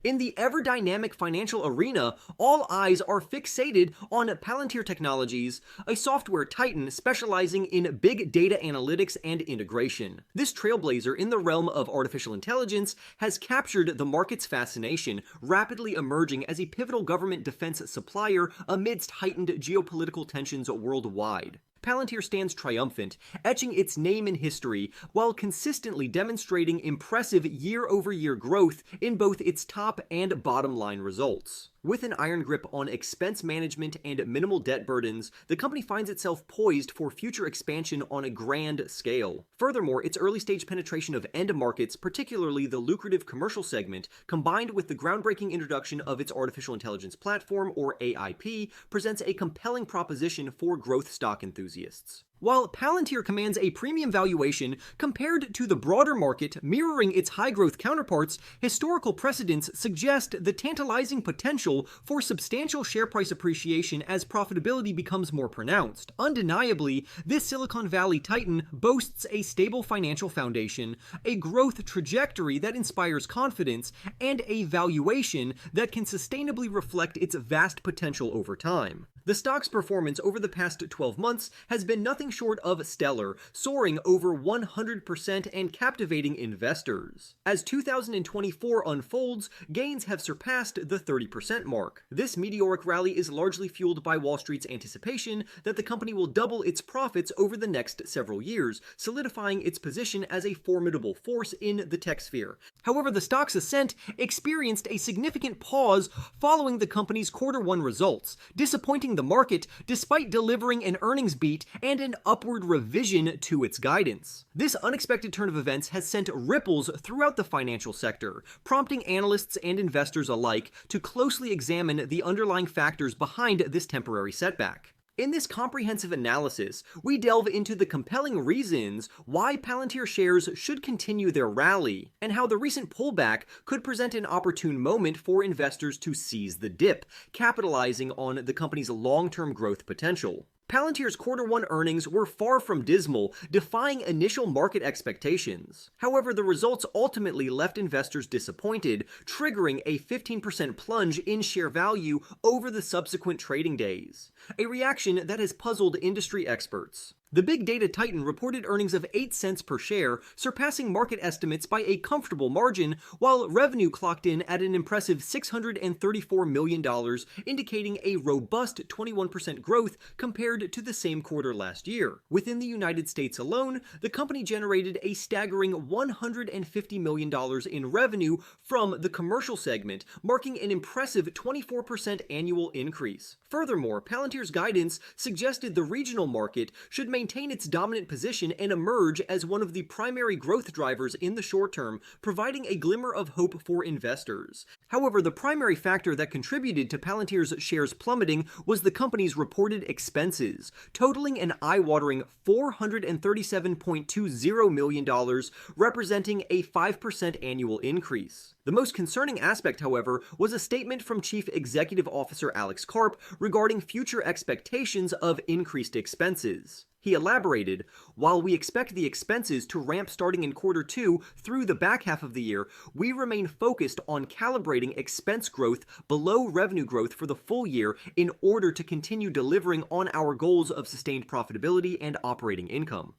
In the ever-dynamic financial arena, all eyes are fixated on Palantir Technologies, a software titan specializing in big data analytics and integration. This trailblazer in the realm of artificial intelligence has captured the market's fascination, rapidly emerging as a pivotal government defense supplier amidst heightened geopolitical tensions worldwide. Palantir stands triumphant, etching its name in history while consistently demonstrating impressive year-over-year growth in both its top and bottom line results. With an iron grip on expense management and minimal debt burdens, the company finds itself poised for future expansion on a grand scale. Furthermore, its early-stage penetration of end markets, particularly the lucrative commercial segment, combined with the groundbreaking introduction of its artificial intelligence platform, or AIP, presents a compelling proposition for growth stock enthusiasts. While Palantir commands a premium valuation compared to the broader market mirroring its high-growth counterparts, historical precedents suggest the tantalizing potential for substantial share price appreciation as profitability becomes more pronounced. Undeniably, this Silicon Valley titan boasts a stable financial foundation, a growth trajectory that inspires confidence, and a valuation that can sustainably reflect its vast potential over time. The stock's performance over the past 12 months has been nothing short of stellar, soaring over 100% and captivating investors. As 2024 unfolds, gains have surpassed the 30% mark. This meteoric rally is largely fueled by Wall Street's anticipation that the company will double its profits over the next several years, solidifying its position as a formidable force in the tech sphere. However, the stock's ascent experienced a significant pause following the company's Q1 results, disappointing the market despite delivering an earnings beat and an upward revision to its guidance. This unexpected turn of events has sent ripples throughout the financial sector, prompting analysts and investors alike to closely examine the underlying factors behind this temporary setback. In this comprehensive analysis, we delve into the compelling reasons why Palantir shares should continue their rally, and how the recent pullback could present an opportune moment for investors to seize the dip, capitalizing on the company's long-term growth potential. Palantir's Q1 earnings were far from dismal, defying initial market expectations. However, the results ultimately left investors disappointed, triggering a 15% plunge in share value over the subsequent trading days, a reaction that has puzzled industry experts. The big data titan reported earnings of 8 cents per share, surpassing market estimates by a comfortable margin, while revenue clocked in at an impressive $634 million, indicating a robust 21% growth compared to the same quarter last year. Within the United States alone, the company generated a staggering $150 million in revenue from the commercial segment, marking an impressive 24% annual increase. Furthermore, Palantir's guidance suggested the regional market should maintain its dominant position and emerge as one of the primary growth drivers in the short term, providing a glimmer of hope for investors. However, the primary factor that contributed to Palantir's shares plummeting was the company's reported expenses, totaling an eye-watering $437.20 million, representing a 5% annual increase. The most concerning aspect, however, was a statement from Chief Executive Officer Alex Karp regarding future expectations of increased expenses. He elaborated, "While we expect the expenses to ramp starting in Q2 through the back half of the year, we remain focused on calibrating expense growth below revenue growth for the full year in order to continue delivering on our goals of sustained profitability and operating income."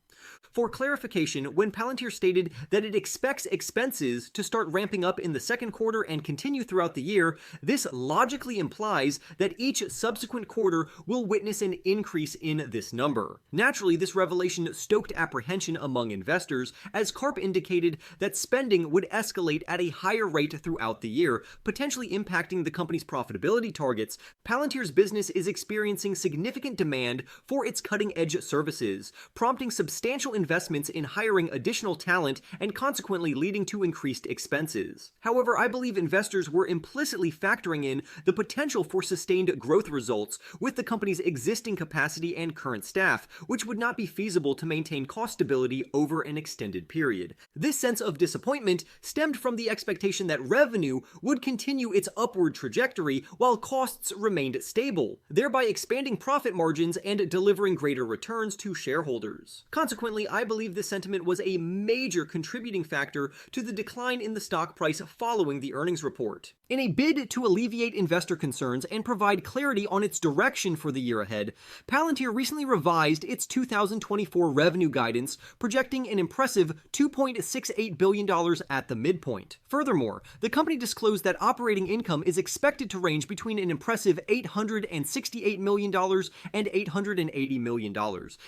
For clarification, when Palantir stated that it expects expenses to start ramping up in the second quarter and continue throughout the year, this logically implies that each subsequent quarter will witness an increase in this number. Naturally, this revelation stoked apprehension among investors, as Karp indicated that spending would escalate at a higher rate throughout the year, potentially impacting the company's profitability targets. Palantir's business is experiencing significant demand for its cutting-edge services, prompting substantial investments in hiring additional talent and consequently leading to increased expenses. However, I believe investors were implicitly factoring in the potential for sustained growth results with the company's existing capacity and current staff, which would not be feasible to maintain cost stability over an extended period. This sense of disappointment stemmed from the expectation that revenue would continue its upward trajectory while costs remained stable, thereby expanding profit margins and delivering greater returns to shareholders. Consequently, I believe this sentiment was a major contributing factor to the decline in the stock price following the earnings report. In a bid to alleviate investor concerns and provide clarity on its direction for the year ahead, Palantir recently revised its 2024 revenue guidance, projecting an impressive $2.68 billion at the midpoint. Furthermore, the company disclosed that operating income is expected to range between an impressive $868 million and $880 million.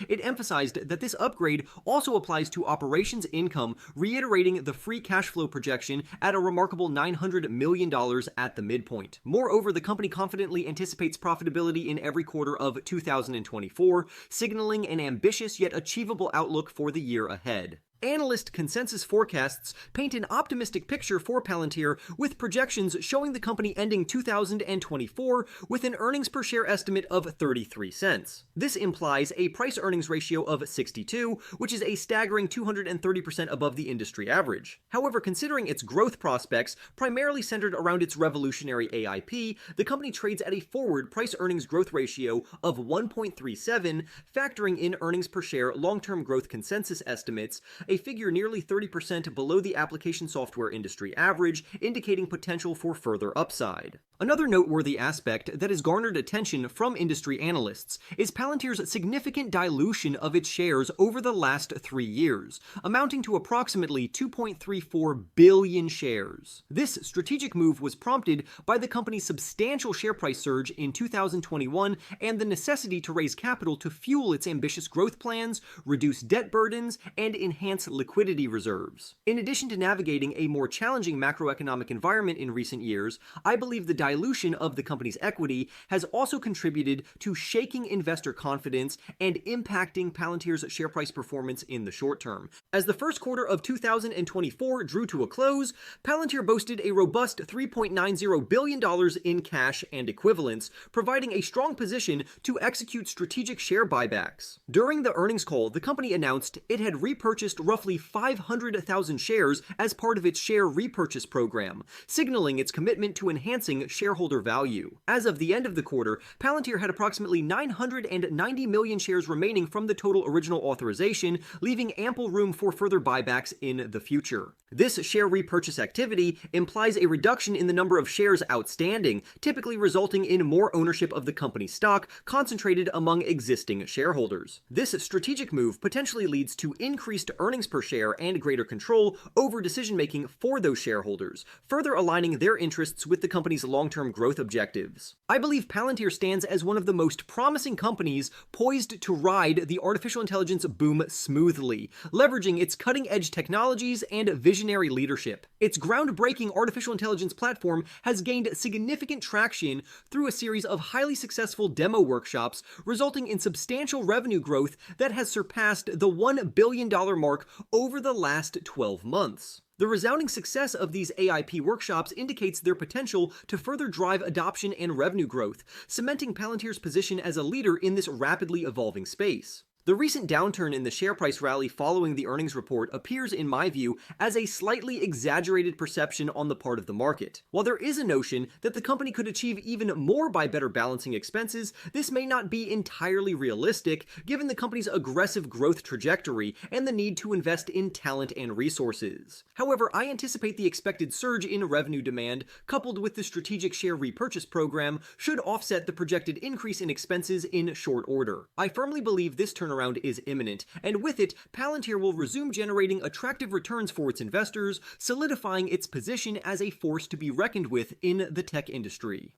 It emphasized that this upgrade also applies to operations income, reiterating the free cash flow projection at a remarkable $900 million at the midpoint. Moreover, the company confidently anticipates profitability in every quarter of 2024, signaling an ambitious yet achievable outlook for the year ahead. Analyst consensus forecasts paint an optimistic picture for Palantir, with projections showing the company ending 2024 with an earnings per share estimate of 33 cents. This implies a price-earnings ratio of 62, which is a staggering 230% above the industry average. However, considering its growth prospects, primarily centered around its revolutionary AIP, the company trades at a forward price-earnings growth ratio of 1.37, factoring in earnings per share long-term growth consensus estimates, a figure nearly 30% below the application software industry average, indicating potential for further upside. Another noteworthy aspect that has garnered attention from industry analysts is Palantir's significant dilution of its shares over the last 3 years, amounting to approximately 2.34 billion shares. This strategic move was prompted by the company's substantial share price surge in 2021 and the necessity to raise capital to fuel its ambitious growth plans, reduce debt burdens, and enhance liquidity reserves. In addition to navigating a more challenging macroeconomic environment in recent years, I believe the dilution of the company's equity has also contributed to shaking investor confidence and impacting Palantir's share price performance in the short term. As the first quarter of 2024 drew to a close, Palantir boasted a robust $3.90 billion in cash and equivalents, providing a strong position to execute strategic share buybacks. During the earnings call, the company announced it had repurchased roughly 500,000 shares as part of its share repurchase program, signaling its commitment to enhancing shareholder value. As of the end of the quarter, Palantir had approximately 990 million shares remaining from the total original authorization, leaving ample room for further buybacks in the future. This share repurchase activity implies a reduction in the number of shares outstanding, typically resulting in more ownership of the company's stock concentrated among existing shareholders. This strategic move potentially leads to increased earnings per share and greater control over decision-making for those shareholders, further aligning their interests with the company's long-term growth objectives. I believe Palantir stands as one of the most promising companies poised to ride the artificial intelligence boom smoothly, leveraging its cutting-edge technologies and visionary leadership. Its groundbreaking artificial intelligence platform has gained significant traction through a series of highly successful demo workshops, resulting in substantial revenue growth that has surpassed the $1 billion mark over the last 12 months. The resounding success of these AIP workshops indicates their potential to further drive adoption and revenue growth, cementing Palantir's position as a leader in this rapidly evolving space. The recent downturn in the share price rally following the earnings report appears, in my view, as a slightly exaggerated perception on the part of the market. While there is a notion that the company could achieve even more by better balancing expenses, this may not be entirely realistic, given the company's aggressive growth trajectory and the need to invest in talent and resources. However, I anticipate the expected surge in revenue demand, coupled with the strategic share repurchase program, should offset the projected increase in expenses in short order. I firmly believe this turnaround is imminent, and with it, Palantir will resume generating attractive returns for its investors, solidifying its position as a force to be reckoned with in the tech industry.